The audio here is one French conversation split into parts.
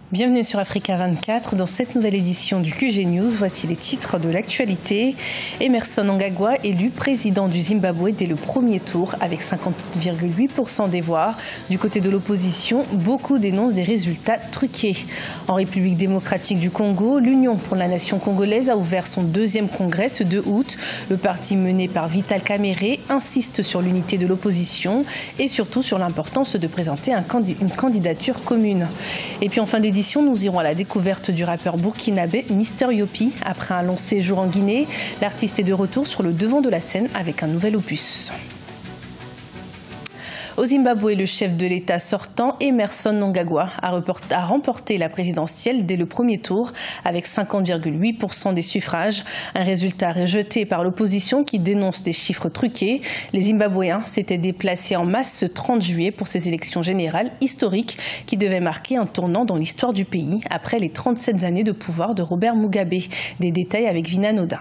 Bienvenue sur Africa 24. Dans cette nouvelle édition du QG News, voici les titres de l'actualité. Emmerson Mnangagwa élu président du Zimbabwe dès le premier tour avec 50,8% des voix. Du côté de l'opposition, beaucoup dénoncent des résultats truqués. En République démocratique du Congo, l'Union pour la nation congolaise a ouvert son deuxième congrès ce 2 août. Le parti mené par Vital Kamerhe insiste sur l'unité de l'opposition et surtout sur l'importance de présenter une candidature commune. Et puis en fin d'édition, nous irons à la découverte du rappeur burkinabé Mister Yopi. Après un long séjour en Guinée, l'artiste est de retour sur le devant de la scène avec un nouvel opus. Au Zimbabwe, le chef de l'État sortant, Emmerson Mnangagwa, a remporté la présidentielle dès le premier tour avec 50,8% des suffrages. Un résultat rejeté par l'opposition qui dénonce des chiffres truqués. Les Zimbabwéens s'étaient déplacés en masse ce 30 juillet pour ces élections générales historiques qui devaient marquer un tournant dans l'histoire du pays après les 37 années de pouvoir de Robert Mugabe. Des détails avec Vina Nodin.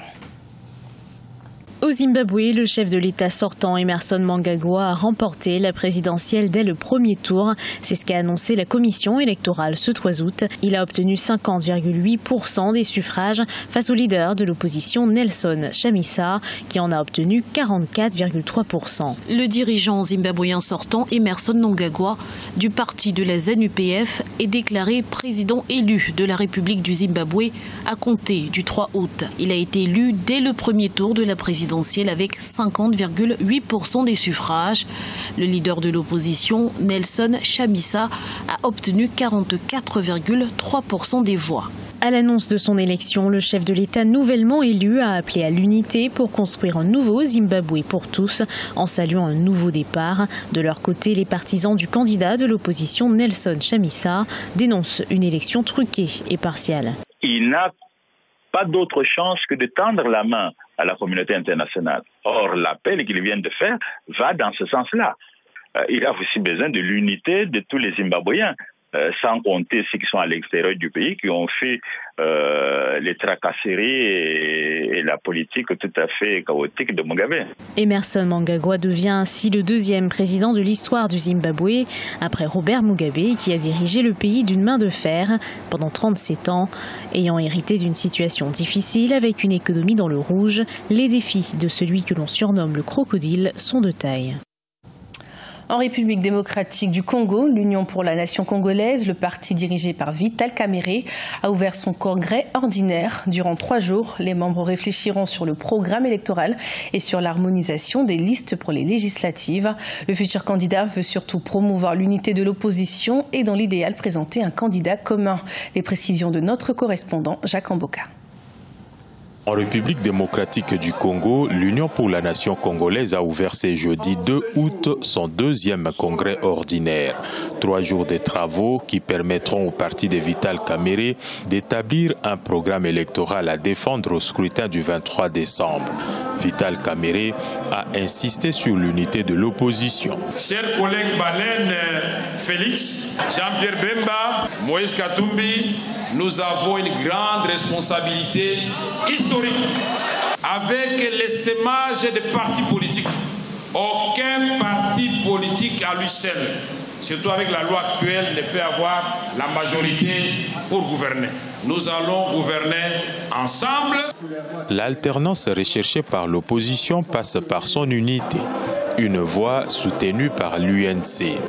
Au Zimbabwe, le chef de l'État sortant, Emmerson Mnangagwa, a remporté la présidentielle dès le premier tour. C'est ce qu'a annoncé la commission électorale ce 3 août. Il a obtenu 50,8% des suffrages face au leader de l'opposition Nelson Chamisa, qui en a obtenu 44,3%. Le dirigeant zimbabwéen sortant, Emmerson Mnangagwa, du parti de la ZANU-PF, est déclaré président élu de la République du Zimbabwe à compter du 3 août. Il a été élu dès le premier tour de la présidentielle avec 50,8% des suffrages. Le leader de l'opposition, Nelson Chamisa, a obtenu 44,3% des voix. À l'annonce de son élection, le chef de l'État nouvellement élu a appelé à l'unité pour construire un nouveau Zimbabwe pour tous, en saluant un nouveau départ. De leur côté, les partisans du candidat de l'opposition, Nelson Chamisa, dénoncent une élection truquée et partiale. Il n'a pas d'autre chance que de tendre la main à la communauté internationale. Or, l'appel qu'il vient de faire va dans ce sens-là. Il a aussi besoin de l'unité de tous les Zimbabwéens, sans compter ceux qui sont à l'extérieur du pays, qui ont fait les tracasseries et la politique tout à fait chaotique de Mugabe. Emmerson Mnangagwa devient ainsi le deuxième président de l'histoire du Zimbabwe, après Robert Mugabe, qui a dirigé le pays d'une main de fer pendant 37 ans. Ayant hérité d'une situation difficile avec une économie dans le rouge, les défis de celui que l'on surnomme le crocodile sont de taille. En République démocratique du Congo, l'Union pour la nation congolaise, le parti dirigé par Vital Kamerhe, a ouvert son congrès ordinaire. Durant 3 jours, les membres réfléchiront sur le programme électoral et sur l'harmonisation des listes pour les législatives. Le futur candidat veut surtout promouvoir l'unité de l'opposition et dans l'idéal présenter un candidat commun. Les précisions de notre correspondant Jacques Amboka. En République démocratique du Congo, l'Union pour la nation congolaise a ouvert ce jeudi 2 août son deuxième congrès ordinaire. 3 jours de travaux qui permettront au parti de Vital Kamerhe d'établir un programme électoral à défendre au scrutin du 23 décembre. Vital Kamerhe a insisté sur l'unité de l'opposition. Chers collègues Baleine, Félix, Jean-Pierre Bemba, Moïse Katumbi, nous avons une grande responsabilité historique avec l'essaimage des partis politiques. Aucun parti politique à lui seul, surtout avec la loi actuelle, ne peut avoir la majorité pour gouverner. Nous allons gouverner ensemble. L'alternance recherchée par l'opposition passe par son unité, une voix soutenue par l'UNC.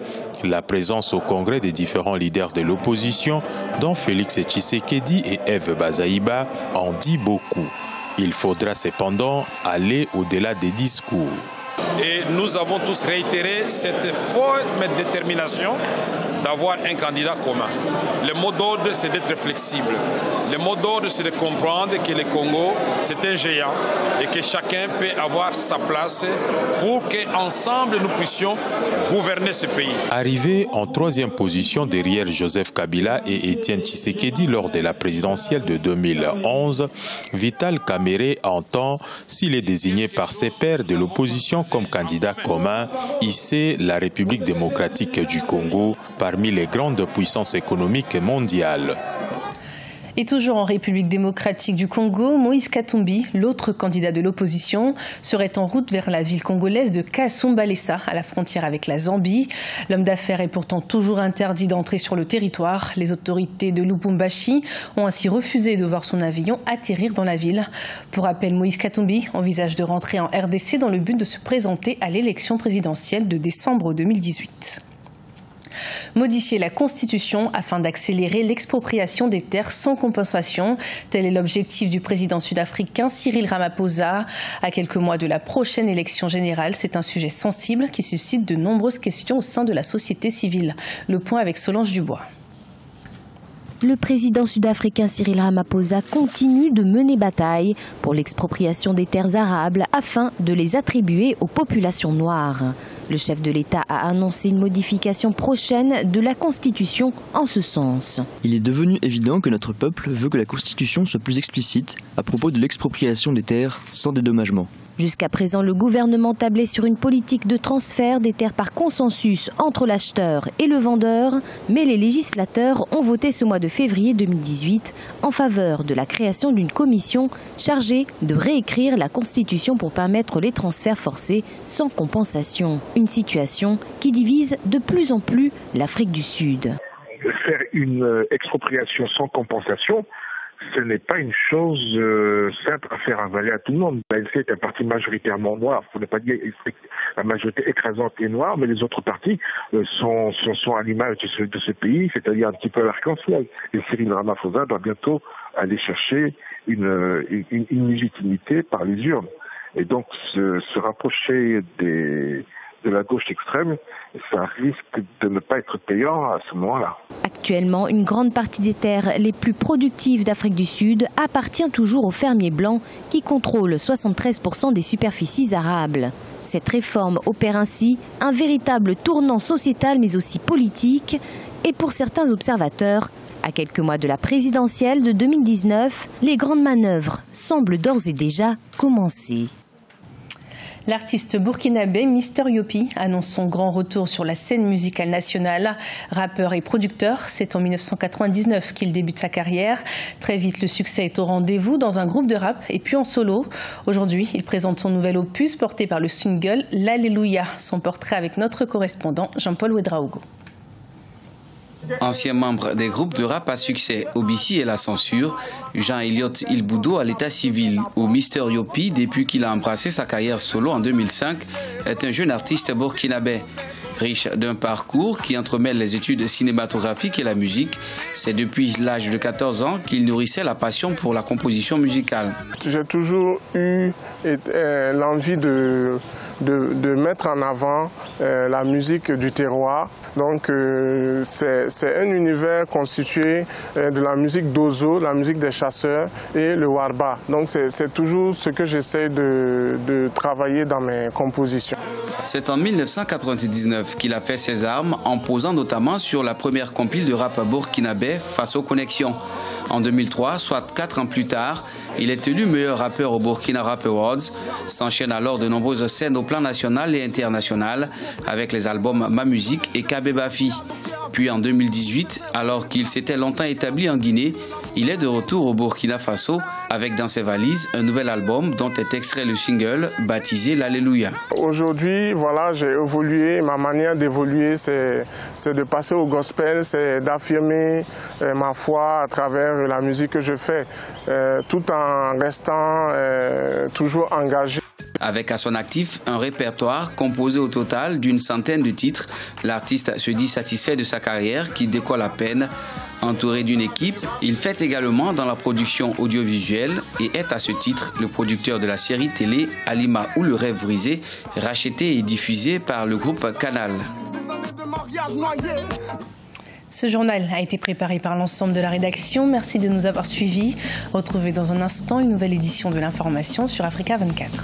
La présence au Congrès des différents leaders de l'opposition, dont Félix Tshisekedi et Eve Bazaïba, en dit beaucoup. Il faudra cependant aller au-delà des discours. Et nous avons tous réitéré cette forte détermination d'avoir un candidat commun. Le mot d'ordre, c'est d'être flexible. Le mot d'ordre, c'est de comprendre que le Congo, c'est un géant et que chacun peut avoir sa place pour qu'ensemble nous puissions gouverner ce pays. Arrivé en 3e position derrière Joseph Kabila et Étienne Tshisekedi lors de la présidentielle de 2011, Vital Kamerhe entend, s'il est désigné par ses pairs de l'opposition comme candidat commun, hisser la République démocratique du Congo parmi les grandes puissances économiques mondiales. Et toujours en République démocratique du Congo, Moïse Katumbi, l'autre candidat de l'opposition, serait en route vers la ville congolaise de Kasumbalesa, à la frontière avec la Zambie. L'homme d'affaires est pourtant toujours interdit d'entrer sur le territoire. Les autorités de Lubumbashi ont ainsi refusé de voir son avion atterrir dans la ville. Pour rappel, Moïse Katumbi envisage de rentrer en RDC dans le but de se présenter à l'élection présidentielle de décembre 2018. Modifier la Constitution afin d'accélérer l'expropriation des terres sans compensation. Tel est l'objectif du président sud-africain Cyril Ramaphosa. À quelques mois de la prochaine élection générale, c'est un sujet sensible qui suscite de nombreuses questions au sein de la société civile. Le point avec Solange Dubois. Le président sud-africain Cyril Ramaphosa continue de mener bataille pour l'expropriation des terres arables afin de les attribuer aux populations noires. Le chef de l'État a annoncé une modification prochaine de la Constitution en ce sens. Il est devenu évident que notre peuple veut que la Constitution soit plus explicite à propos de l'expropriation des terres sans dédommagement. Jusqu'à présent, le gouvernement tablait sur une politique de transfert des terres par consensus entre l'acheteur et le vendeur, mais les législateurs ont voté ce mois de février 2018 en faveur de la création d'une commission chargée de réécrire la Constitution pour permettre les transferts forcés sans compensation. Une situation qui divise de plus en plus l'Afrique du Sud. Faire une expropriation sans compensation, ce n'est pas une chose simple à faire avaler à tout le monde. L'ANC est un parti majoritairement noir, pour ne pas dire la majorité écrasante est noire, mais les autres partis sont à l'image de ce pays, c'est-à-dire un petit peu l'arc-en-ciel. Et Cyril Ramaphosa doit bientôt aller chercher une légitimité par les urnes. Et donc se rapprocher de la gauche extrême, ça risque de ne pas être payant à ce moment-là. Actuellement, une grande partie des terres les plus productives d'Afrique du Sud appartient toujours aux fermiers blancs qui contrôlent 73% des superficies arables. Cette réforme opère ainsi un véritable tournant sociétal mais aussi politique et pour certains observateurs, à quelques mois de la présidentielle de 2019, les grandes manœuvres semblent d'ores et déjà commencer. L'artiste burkinabé Mister Yopi annonce son grand retour sur la scène musicale nationale. Rappeur et producteur, c'est en 1999 qu'il débute sa carrière. Très vite, le succès est au rendez-vous dans un groupe de rap et puis en solo. Aujourd'hui, il présente son nouvel opus porté par le single L'Alléluia. Son portrait avec notre correspondant Jean-Paul Ouedraogo. Ancien membre des groupes de rap à succès OBC et La Censure, Jean-Eliott Ilboudo à l'état civil, ou Mister Yopi, depuis qu'il a embrassé sa carrière solo en 2005, est un jeune artiste burkinabé. Riche d'un parcours qui entremêle les études cinématographiques et la musique, c'est depuis l'âge de 14 ans qu'il nourrissait la passion pour la composition musicale. J'ai toujours eu l'envie de mettre en avant la musique du terroir. Donc c'est un univers constitué de la musique d'Ozo, la musique des chasseurs et le warba. Donc c'est toujours ce que j'essaie de travailler dans mes compositions. C'est en 1999 qu'il a fait ses armes en posant notamment sur la première compile de rap burkinabé Face aux Connexions. En 2003, soit 4 ans plus tard, il est élu meilleur rappeur au Burkina Rap Awards. S'enchaînent alors de nombreuses scènes au plan national et international avec les albums Ma Musique et Kabébafi. Puis en 2018, alors qu'il s'était longtemps établi en Guinée, il est de retour au Burkina Faso avec dans ses valises un nouvel album dont est extrait le single baptisé L'Alléluia. Aujourd'hui, voilà, j'ai évolué. Ma manière d'évoluer, c'est de passer au gospel, c'est d'affirmer ma foi à travers la musique que je fais, tout en restant toujours engagé. Avec à son actif un répertoire composé au total d'une centaine de titres, l'artiste se dit satisfait de sa carrière qui décolle à peine. Entouré d'une équipe, il fait également dans la production audiovisuelle et est à ce titre le producteur de la série télé Alima ou le rêve brisé, racheté et diffusé par le groupe Canal. Ce journal a été préparé par l'ensemble de la rédaction. Merci de nous avoir suivis. Retrouvez dans un instant une nouvelle édition de l'information sur Africa 24.